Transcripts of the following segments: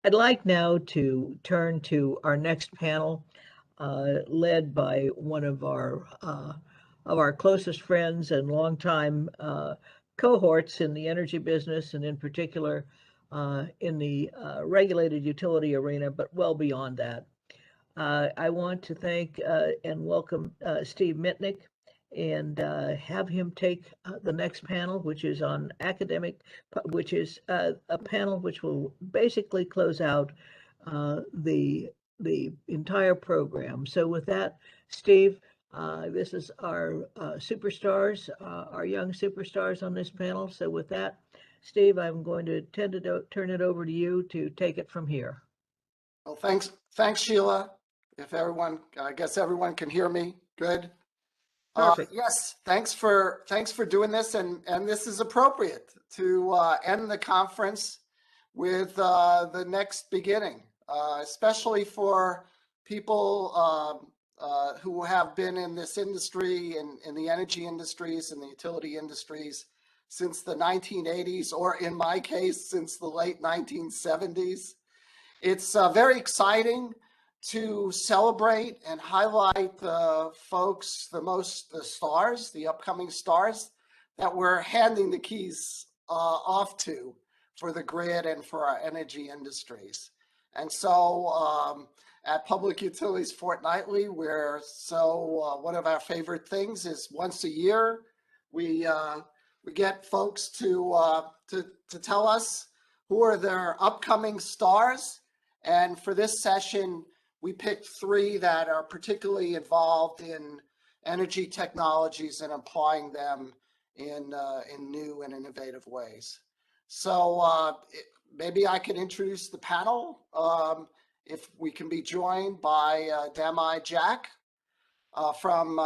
I'd like now to turn to our next panel, led by one of our closest friends and longtime cohorts in the energy business, and in particular in the regulated utility arena, but well beyond that. I want to thank and welcome Steve Mitnick and have him take the next panel, which is on academic, which is a panel which will basically close out the entire program. So with that, Steve, this is our superstars, our young superstars on this panel. So with that, Steve, I'm going to turn it over to you to take it from here. Well, thanks, Sheila. If everyone, I guess everyone can hear me. Good. Perfect. Yes, thanks for doing this, and this is appropriate to end the conference with the next beginning, especially for people who have been in this industry, in the energy industries and the utility industries since the 1980s, or in my case, since the late 1970s. It's very exciting to celebrate and highlight the folks, the stars, the upcoming stars that we're handing the keys off to for the grid and for our energy industries. And so at Public Utilities Fortnightly, one of our favorite things is once a year, we get folks to tell us who are their upcoming stars. And for this session, we picked 3 that are particularly involved in energy technologies and applying them in new and innovative ways. So maybe I can introduce the panel, if we can be joined by Damei Jack from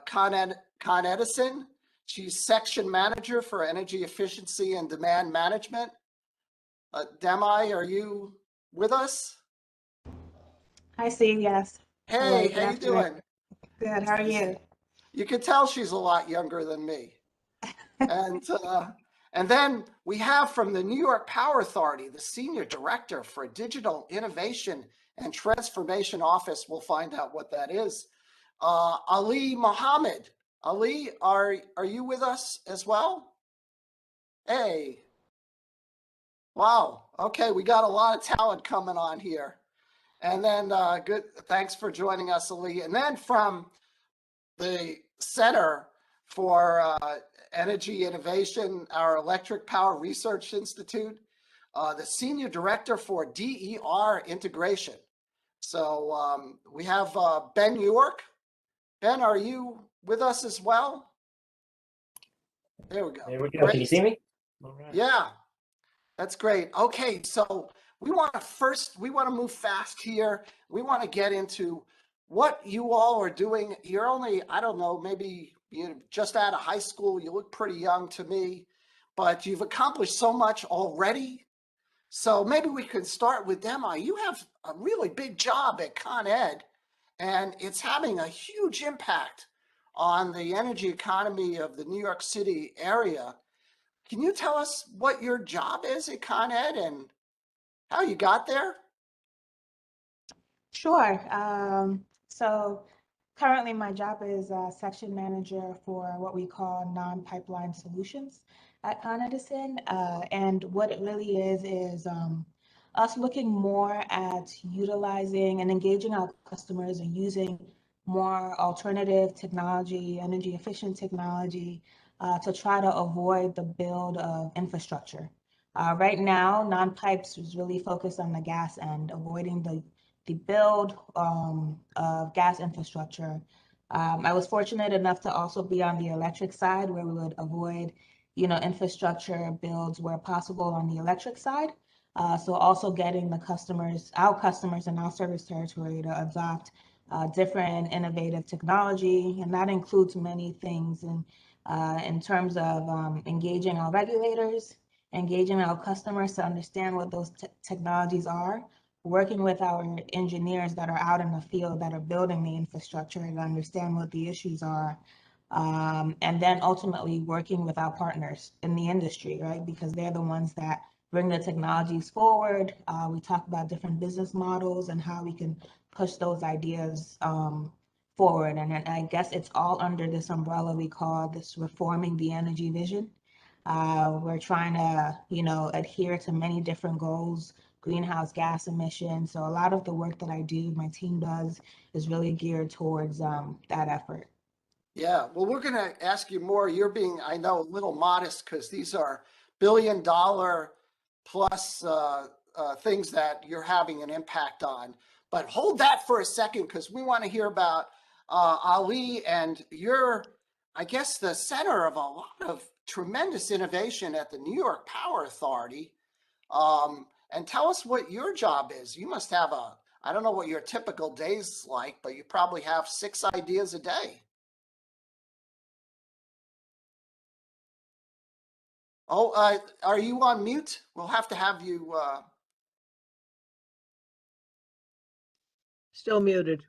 Con Edison. She's section manager for energy efficiency and demand management. Damei, are you with us? Hi, Steve. Yes. Hey, how you doing? Good. How are you? You can tell she's a lot younger than me. And then we have from the New York Power Authority, the Senior Director for Digital Innovation and Transformation Office. We'll find out what that is. Ali Mohammed. Ali, are you with us as well? Hey. Wow. Okay, we got a lot of talent coming on here. And then good. Thanks for joining us, Ali. And then from the Center for Energy Innovation, our Electric Power Research Institute, the Senior Director for DER Integration. So we have Ben York. Ben, are you with us as well? There we go. There we go. Great. Can you see me? All right. Yeah, that's great. Okay, so we want to move fast here. We want to get into what you all are doing. You're only, I don't know, maybe you're just out of high school. You look pretty young to me, but you've accomplished so much already. So maybe we could start with Damei. You have a really big job at Con Ed, and it's having a huge impact on the energy economy of the New York City area. Can you tell us what your job is at Con Ed and how you got there? Sure. So currently my job is section manager for what we call non-pipeline solutions at Con Edison. And what it really is us looking more at utilizing and engaging our customers and using more alternative technology, energy efficient technology, to try to avoid the build of infrastructure. Right now, non-pipes is really focused on the gas end, avoiding the build of gas infrastructure. I was fortunate enough to also be on the electric side, where we would avoid, infrastructure builds where possible on the electric side. So also getting our customers in our service territory to adopt different innovative technology, and that includes many things in terms of engaging our regulators, engaging our customers to understand what those technologies are, working with our engineers that are out in the field that are building the infrastructure and understand what the issues are, and then ultimately working with our partners in the industry, right? Because they're the ones that bring the technologies forward. We talk about different business models and how we can push those ideas forward. And I guess it's all under this umbrella we call this reforming the energy vision. We're trying to, adhere to many different goals, greenhouse gas emissions. So a lot of the work that I do, my team does, is really geared towards that effort. Yeah, well, we're going to ask you more. You're being, I know, a little modest because these are billion-dollar plus things that you're having an impact on. But hold that for a second because we want to hear about Ali, and you're, I guess, the center of a lot of tremendous innovation at the New York Power Authority. And tell us what your job is. You must have I don't know what your typical day's like, but you probably have 6 ideas a day. Oh, are you on mute? We'll have to have you. Still muted.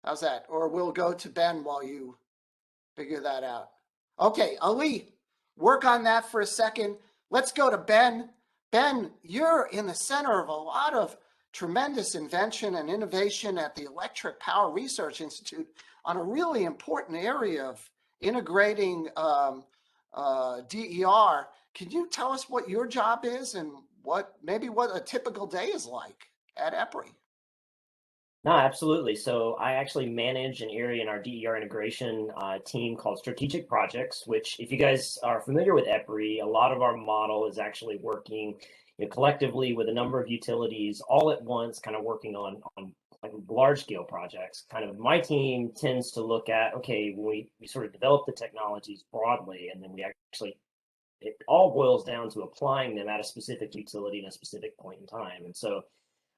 How's that? Or we'll go to Ben while you figure that out. Okay, Ali, work on that for a second. Let's go to Ben. Ben, you're in the center of a lot of tremendous invention and innovation at the Electric Power Research Institute on a really important area of integrating DER. Can you tell us what your job is and maybe what a typical day is like at EPRI? No, absolutely. So I actually manage an area in our DER integration team called Strategic Projects, which, if you guys are familiar with EPRI, a lot of our model is actually working collectively with a number of utilities all at once, kind of working on like large scale projects. Kind of my team tends to look at, okay, we sort of develop the technologies broadly, and then it all boils down to applying them at a specific utility in a specific point in time. And so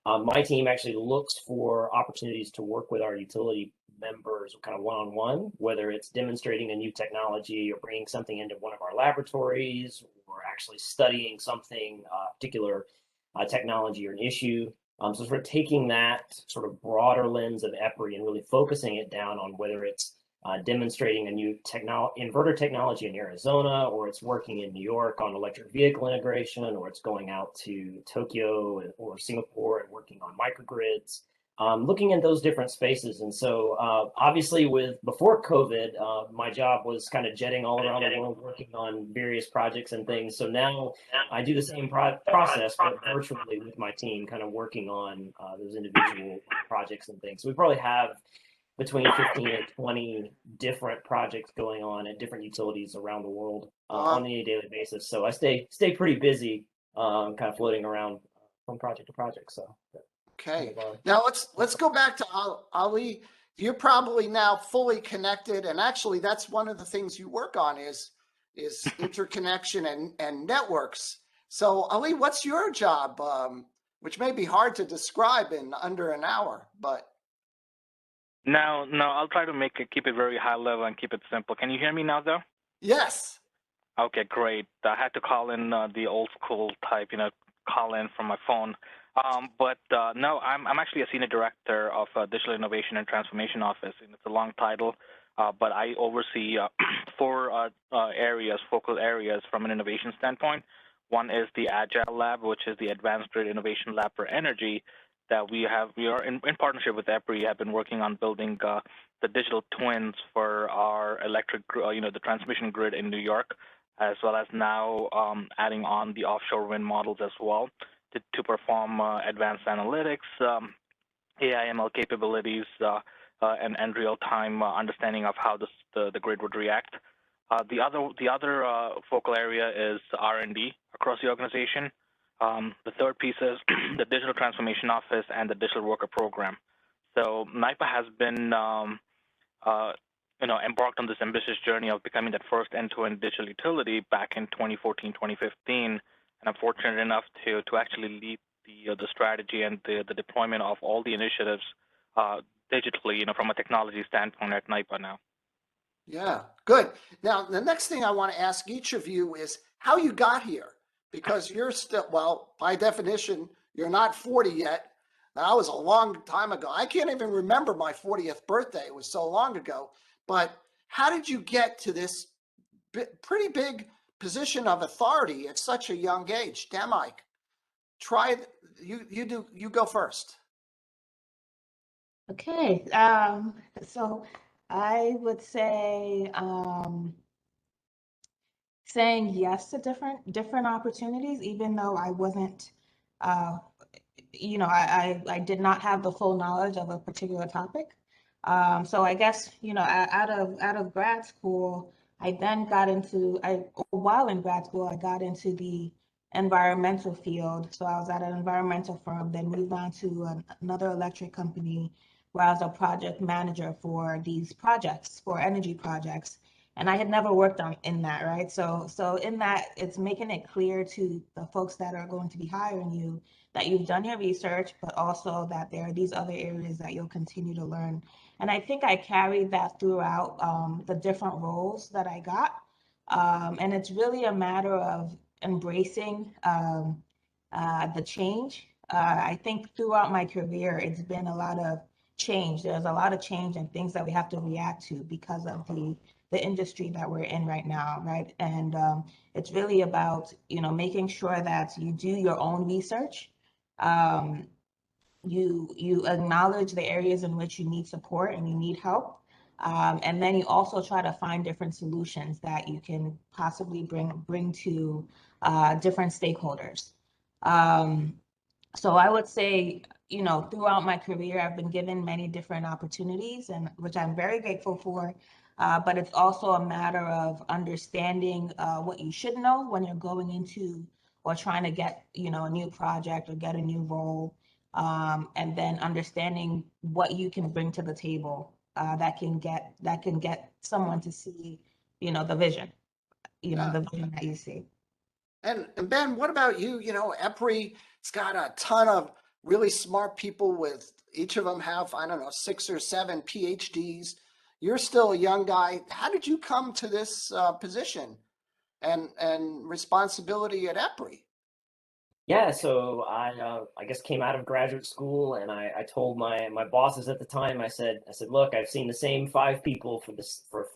my team actually looks for opportunities to work with our utility members kind of one-on-one, whether it's demonstrating a new technology or bringing something into one of our laboratories or actually studying something, particular technology or an issue. So sort of taking that sort of broader lens of EPRI and really focusing it down on whether it's demonstrating a new inverter technology in Arizona, or it's working in New York on electric vehicle integration, or it's going out to Tokyo or Singapore and working on microgrids, looking at those different spaces. And so obviously before COVID, my job was kind of jetting all around the world, working on various projects and things. So now I do the same process, but virtually with my team, kind of working on those individual projects and things. So we probably have between 15 and 20 different projects going on at different utilities around the world on a daily basis. So I stay pretty busy, kind of floating around from project to project. So okay, now let's go back to Ali. You're probably now fully connected, and actually that's one of the things you work on is interconnection and networks. So Ali, what's your job? Which may be hard to describe in under an hour, but No, I'll try to keep it very high level and keep it simple. Can you hear me now, though? yes. Okay, great. I had to call in the old school type, call in from my phone. But no, I'm actually a senior director of Digital Innovation and Transformation Office, and it's a long title. But I oversee 4 focal areas from an innovation standpoint. One is the Agile Lab, which is the Advanced Grid Innovation Lab for Energy, that we are in partnership with EPRI, have been working on building the digital twins for our electric, the transmission grid in New York, as well as now adding on the offshore wind models as well to perform advanced analytics, AI/ML capabilities, and real-time understanding of how the grid would react. The other focal area is R&D across the organization. The third piece is the Digital Transformation Office and the Digital Worker Program. So NYPA has been, embarked on this ambitious journey of becoming that first end-to-end digital utility back in 2014, 2015, and I'm fortunate enough to actually lead the strategy and the deployment of all the initiatives digitally, from a technology standpoint at NYPA now. Yeah, good. Now, the next thing I want to ask each of you is how you got here. Because you're still, well, by definition, you're not 40 yet. That was a long time ago. I can't even remember my 40th birthday. It was so long ago. But how did you get to this pretty big position of authority at such a young age. Damei, you go first. Okay, so I would say saying yes to different opportunities, even though I wasn't, uh, I did not have the full knowledge of a particular topic. So I guess, out of grad school, I then got into, while in grad school, I got into the environmental field. So I was at an environmental firm, then moved on to another electric company where I was a project manager for these projects, for energy projects. And I had never worked in that, right? So in that, it's making it clear to the folks that are going to be hiring you that you've done your research, but also that there are these other areas that you'll continue to learn. And I think I carried that throughout the different roles that I got. And it's really a matter of embracing the change. I think throughout my career, it's been a lot of change. There's a lot of change and things that we have to react to because of the industry that we're in right now, right? And it's really about, making sure that you do your own research. Um, you acknowledge the areas in which you need support and you need help. And then you also try to find different solutions that you can possibly bring to different stakeholders. So I would say, throughout my career, I've been given many different opportunities, and which I'm very grateful for. But it's also a matter of understanding what you should know when you're going into or trying to get, a new project or get a new role, and then understanding what you can bring to the table that can get someone to see, the vision, Yeah. the vision that you see. And Ben, what about you? EPRI's got a ton of really smart people with each of them have, I don't know, 6 or 7 PhDs. You're still a young guy. How did you come to this position and responsibility at EPRI? Yeah, so I guess came out of graduate school, and I told my bosses at the time. I said, look, I've seen the same 5 people for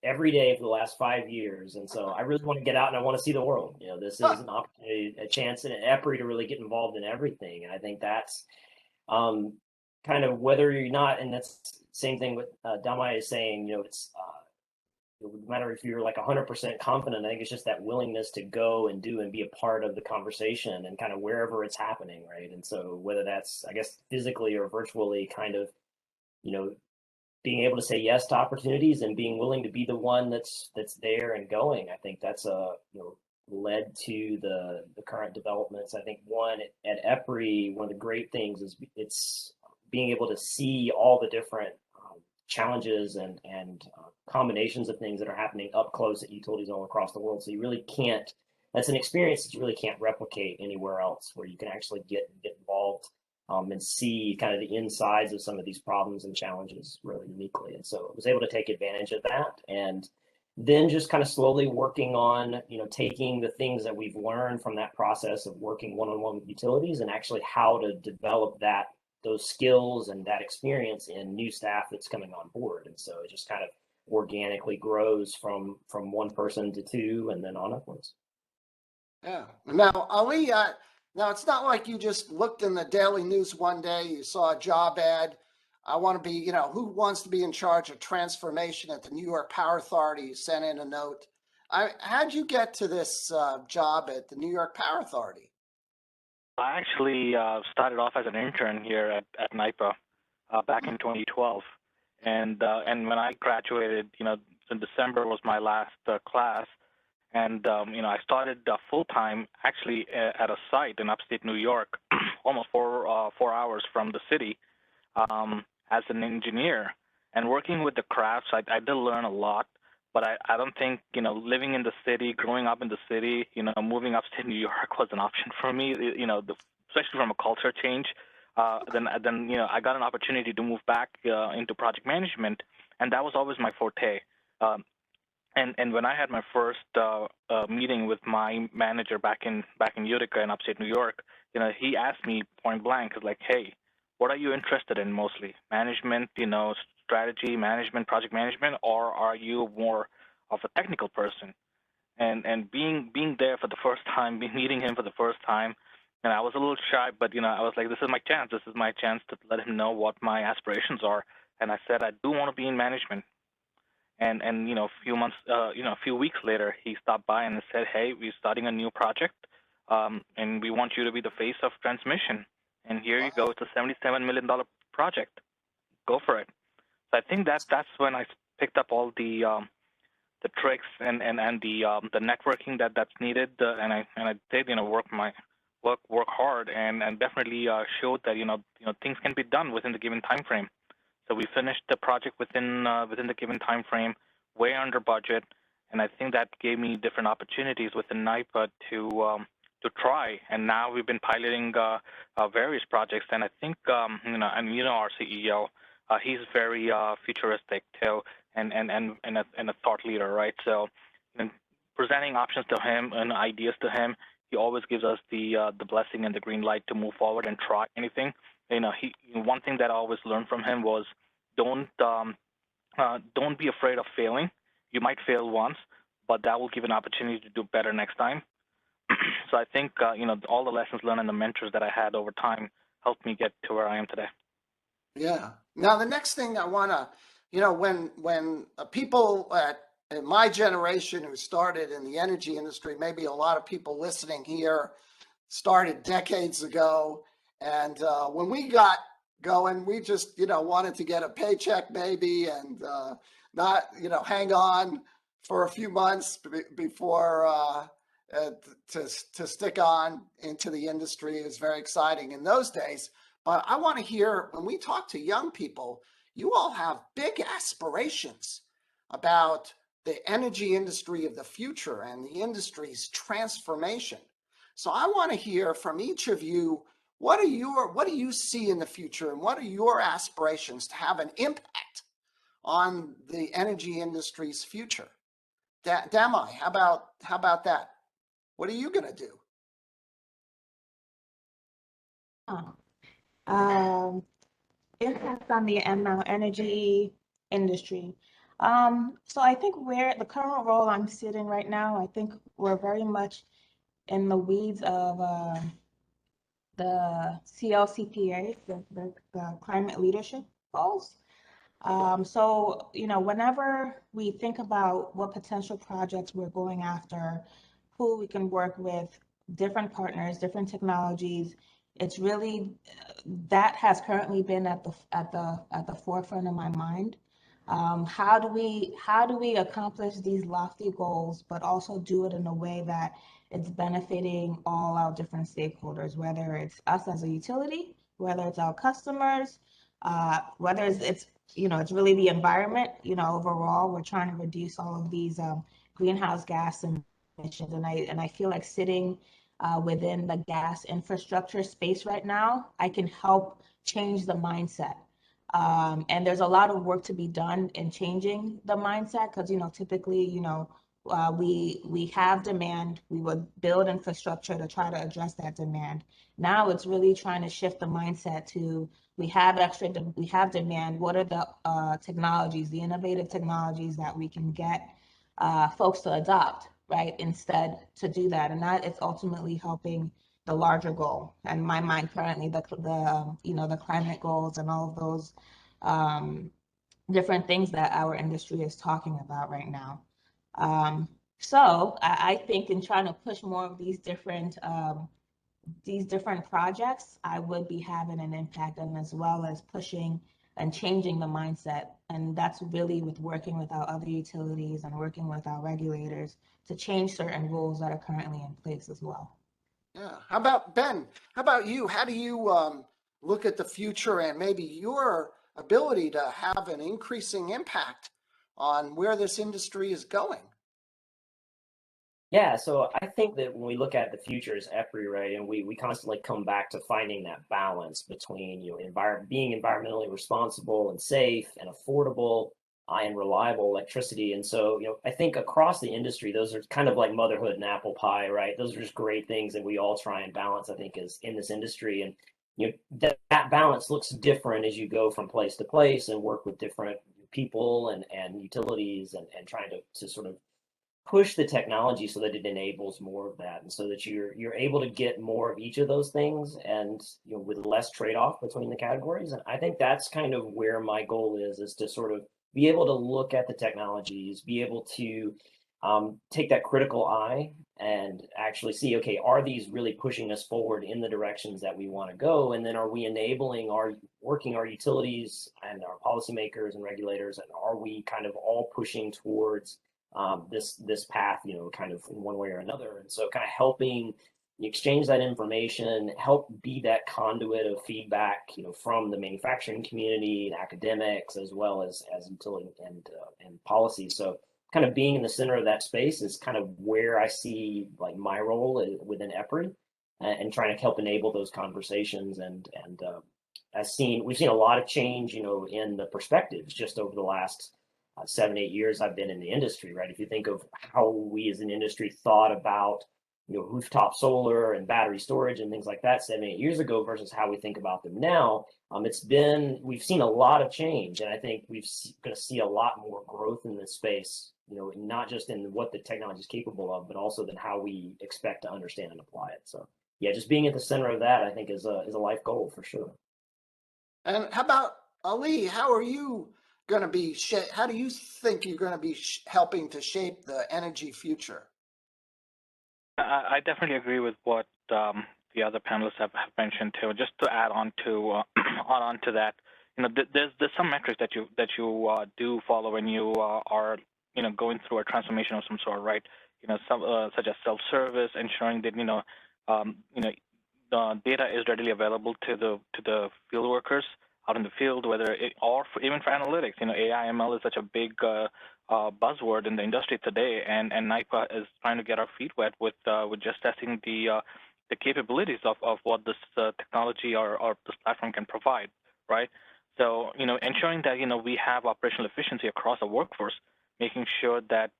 every day for the last 5 years, and so I really want to get out and I want to see the world. This is an opportunity, a chance in EPRI to really get involved in everything, and I think that's kind of whether you're not, and that's the same thing with Damai is saying. It's it would matter if you're like 100% confident. I think it's just that willingness to go and do and be a part of the conversation and kind of wherever it's happening, right? And so whether that's, I guess, physically or virtually, kind of, being able to say yes to opportunities and being willing to be the one that's there and going. I think that's led to the current developments. I think one at EPRI, one of the great things is it's being able to see all the different challenges and combinations of things that are happening up close at utilities all across the world. So you really can't, that's an experience that you really can't replicate anywhere else, where you can actually get involved and see kind of the insides of some of these problems and challenges really uniquely. And so I was able to take advantage of that, and then just kind of slowly working on, taking the things that we've learned from that process of working one-on-one with utilities and actually how to develop those skills and that experience in new staff that's coming on board. And so it just kind of organically grows from one person to 2 and then on upwards. Yeah. Now, Ali, now it's not like you just looked in the daily news one day, you saw a job ad. I want to be, who wants to be in charge of transformation at the New York Power Authority? You sent in a note. How'd you get to this job at the New York Power Authority? I actually started off as an intern here at NYPA back in 2012, and when I graduated, in December was my last class, and I started full time actually at a site in upstate New York, almost 4 hours from the city, as an engineer, and working with the crafts. I did learn a lot. But I don't think, living in the city, growing up in the city, moving upstate New York was an option for me, especially from a culture change. Then I got an opportunity to move back into project management, and that was always my forte. And when I had my first meeting with my manager back in Utica in upstate New York, he asked me point blank, like, hey, what are you interested in mostly? Management, strategy, management, project management, or are you more of a technical person? and being there for the first time, meeting him for the first time. And I was a little shy, but I was like, this is my chance. This is my chance to let him know what my aspirations are. And I said, I do want to be in management. And a few months, a few weeks later, he stopped by and said, hey, we're starting a new project, and we want you to be the face of transmission. And here you go. It's a $77 million project. Go for it. So I think that's when I picked up all the tricks and the networking that's needed, and I did work hard and definitely showed that things can be done within the given time frame. So we finished the project within the given time frame, way under budget, and I think that gave me different opportunities within NYPA to try. And now we've been piloting various projects, and I think our CEO, he's very futuristic too, and a thought leader, right? So, presenting options to him and ideas to him, he always gives us the blessing and the green light to move forward and try anything. One thing that I always learned from him was don't be afraid of failing. You might fail once, but that will give an opportunity to do better next time. So I think all the lessons learned and the mentors that I had over time helped me get to where I am today. Yeah. Now the next thing I want to, when people in my generation who started in the energy industry, maybe a lot of people listening here started decades ago. And when we got going, we just, wanted to get a paycheck maybe and not, hang on for a few months before to stick on into the industry. It was very exciting in those days. But I want to hear, when we talk to young people, you all have big aspirations about the energy industry of the future and the industry's transformation. So I want to hear from each of you, what do you see in the future, and what are your aspirations to have an impact on the energy industry's future? Damei, how about that? What are you going to do? Impact on the energy industry. So I think the current role I'm sitting right now, I think we're very much in the weeds of the CLCPA, the climate leadership goals. So, whenever we think about what potential projects we're going after, who we can work with, different partners, different technologies, it's really that has currently been at the forefront of my mind. How do we accomplish these lofty goals, but also do it in a way that it's benefiting all our different stakeholders, whether it's us as a utility, whether it's our customers, whether it's really the environment. Overall, we're trying to reduce all of these greenhouse gas emissions, and I feel like sitting within the gas infrastructure space right now, I can help change the mindset. And there's a lot of work to be done in changing the mindset because, typically, we have demand, we would build infrastructure to try to address that demand. Now it's really trying to shift the mindset to we have demand. What are the technologies, the innovative technologies that we can get folks to adopt, right? Instead to do that, and that is ultimately helping the larger goal. And in my mind, currently, the climate goals and all of those different things that our industry is talking about right now. So I think in trying to push more of these different projects, I would be having an impact, and as well as pushing and changing the mindset. And that's really with working with our other utilities and working with our regulators to change certain rules that are currently in place as well. Yeah. How about Ben? How about you? How do you look at the future and maybe your ability to have an increasing impact on where this industry is going? Yeah, so I think that when we look at the future as EPRI, right, and we constantly come back to finding that balance between being environmentally responsible and safe and affordable and reliable electricity. And so, I think across the industry, those are kind of like motherhood and apple pie, right? Those are just great things that we all try and balance, I think, is in this industry. And that balance looks different as you go from place to place and work with different people and utilities and trying to sort of push the technology so that it enables more of that, and so that you're able to get more of each of those things, and with less trade-off between the categories. And I think that's kind of where my goal is to sort of be able to look at the technologies, be able to take that critical eye and actually see, okay, are these really pushing us forward in the directions that we want to go? And then are we enabling our utilities and our policymakers and regulators, and are we kind of all pushing towards this path, kind of in one way or another? And so kind of helping exchange that information, help be that conduit of feedback, from the manufacturing community and academics, as well as utility and policy. So kind of being in the center of that space is kind of where I see like my role within EPRI, and trying to help enable those conversations. And we've seen a lot of change, in the perspectives just over the last 7-8 years I've been in the industry, right? If you think of how we as an industry thought about, rooftop solar and battery storage and things like that 7-8 years ago versus how we think about them now, we've seen a lot of change, and I think we're going to see a lot more growth in this space, not just in what the technology is capable of, but also then how we expect to understand and apply it. So yeah, just being at the center of that, I think is a life goal for sure. And how about Ali? How are you going to be? How do you think you're going to be helping to shape the energy future? I definitely agree with what the other panelists have mentioned too. Just to add on to that, there's some metrics that you do follow when you are going through a transformation of some sort, right? Such as self-service, ensuring that the data is readily available to the field workers out in the field, even for analytics. AI ML is such a big buzzword in the industry today, and NIPA is trying to get our feet wet with just testing the capabilities of what this technology or this platform can provide, right? So ensuring that we have operational efficiency across the workforce, making sure that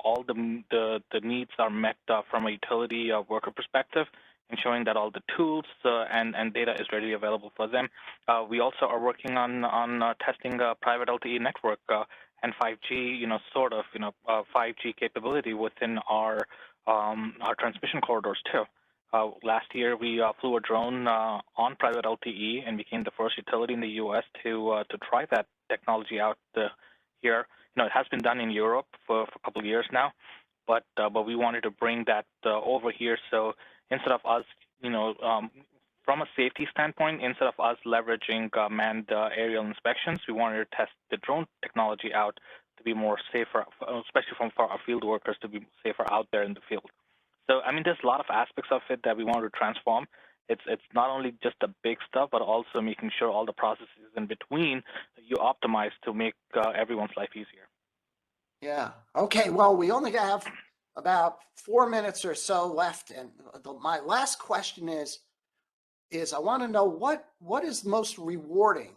all the needs are met from a utility worker perspective, ensuring that all the tools and data is readily available for them. We also are working on testing a private LTE network and 5G, 5G capability within our transmission corridors too. Last year, we flew a drone on private LTE and became the first utility in the U.S. to try that technology out here. It has been done in Europe for a couple of years now, but we wanted to bring that over here. So instead of us, from a safety standpoint, instead of us leveraging manned aerial inspections, we wanted to test the drone technology out to be more safer, especially for our field workers to be safer out there in the field. So, there's a lot of aspects of it that we want to transform. It's not only just the big stuff, but also making sure all the processes in between you optimize to make everyone's life easier. Yeah. Okay. Well, we only have about 4 minutes or so left, and my last question is I want to know what is most rewarding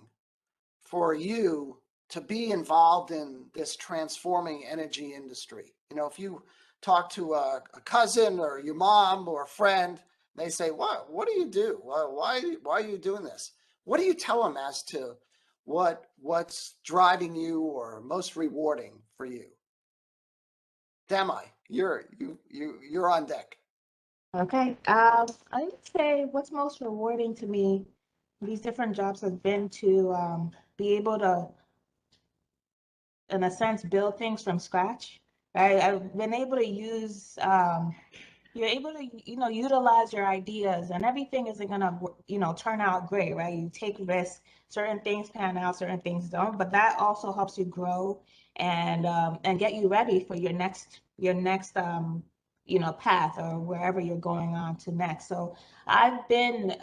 for you to be involved in this transforming energy industry. If you talk to a cousin or your mom or a friend, they say, what do you do? Why are you doing this? What do you tell them as to what's driving you or most rewarding for you? Damei, you're on deck. Okay. I would say what's most rewarding to me, these different jobs have been to be able to, in a sense, build things from scratch. Right? I've been able to use, you're able to, utilize your ideas, and everything isn't gonna, turn out great, right? You take risks, certain things pan out, certain things don't, but that also helps you grow and get you ready for your next path or wherever you're going on to next. So I've been,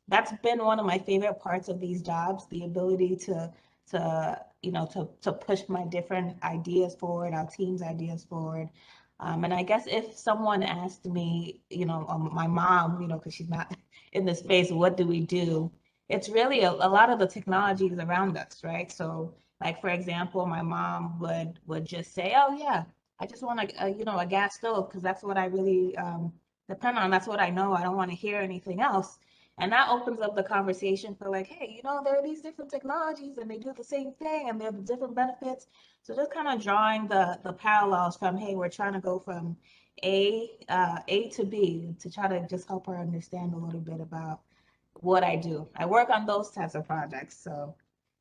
that's been one of my favorite parts of these jobs, the ability to push my different ideas forward, our team's ideas forward. And I guess if someone asked me, my mom, because she's not in the space, what do we do? It's really a lot of the technologies around us, right? So like, for example, my mom would just say, oh yeah, I just want a gas stove because that's what I really depend on. That's what I know. I don't want to hear anything else. And that opens up the conversation for like, hey, you know, there are these different technologies and they do the same thing and they have different benefits. So just kind of drawing the parallels from, hey, we're trying to go from A to B to try to just help her understand a little bit about what I do. I work on those types of projects, so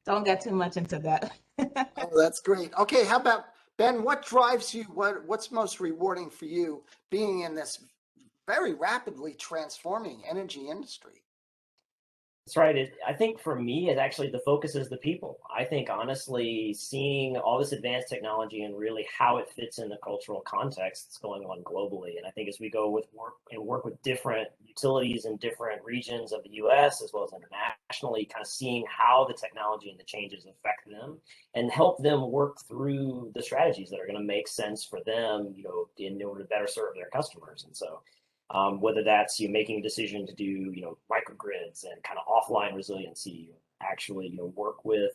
don't get too much into that. Oh, that's great. Okay, how about Ben? What drives you? What's most rewarding for you being in this very rapidly transforming energy industry? That's right. I think for me, it actually the focus is the people. I think honestly, seeing all this advanced technology and really how it fits in the cultural context that's going on globally. And I think as we go with work with different utilities in different regions of the U.S. as well as internationally, kind of seeing how the technology and the changes affect them and help them work through the strategies that are going to make sense for them, you know, in order to better serve their customers. And so whether that's you making a decision to do microgrids and kind of offline resiliency, actually work with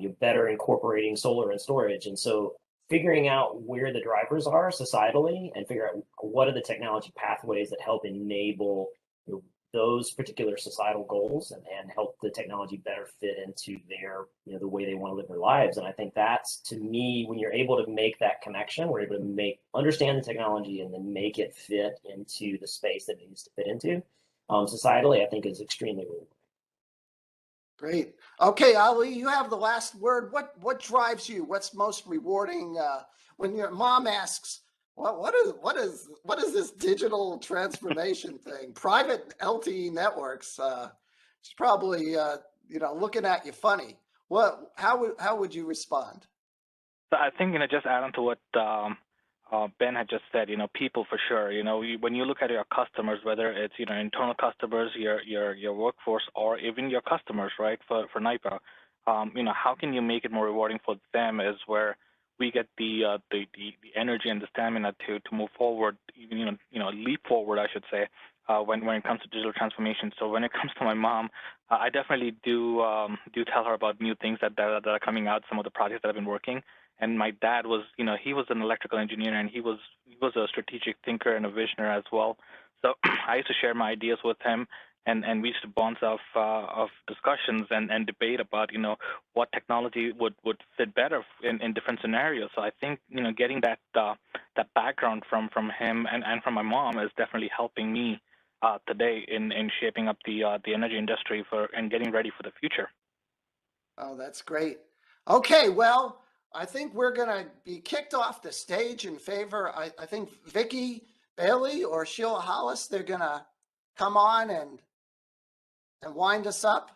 you better incorporating solar and storage, and so figuring out where the drivers are societally and figure out what are the technology pathways that help enable those particular societal goals and help the technology better fit into their the way they want to live their lives. And I think that's, to me, when you're able to make that connection, we're able to understand the technology and then make it fit into the space that it needs to fit into societally, I think is extremely rewarding. Great. Okay, Ali, you have the last word. What drives you? What's most rewarding when your mom asks, what is this digital transformation thing? Private LTE networks. She's probably looking at you funny. How would you respond? So I think, just add on to what Ben had just said, people for sure. When you look at your customers, whether it's internal customers, your workforce, or even your customers, right? For NYPA, how can you make it more rewarding for them is where we get the energy and the stamina to move forward, even leap forward, I should say, when it comes to digital transformation. So when it comes to my mom, I definitely do tell her about new things that are coming out, some of the projects that I've been working. And my dad was, he was an electrical engineer, and he was a strategic thinker and a visionary as well. So I used to share my ideas with him, and we used to bounce off of discussions and debate about, what technology would fit better in different scenarios. So I think, getting that background from him and from my mom is definitely helping me today in shaping up the energy industry and getting ready for the future. Oh, that's great. Okay, well, I think we're going to be kicked off the stage in favor. I think Vicky Bailey or Sheila Hollis, they're going to come on and wind us up.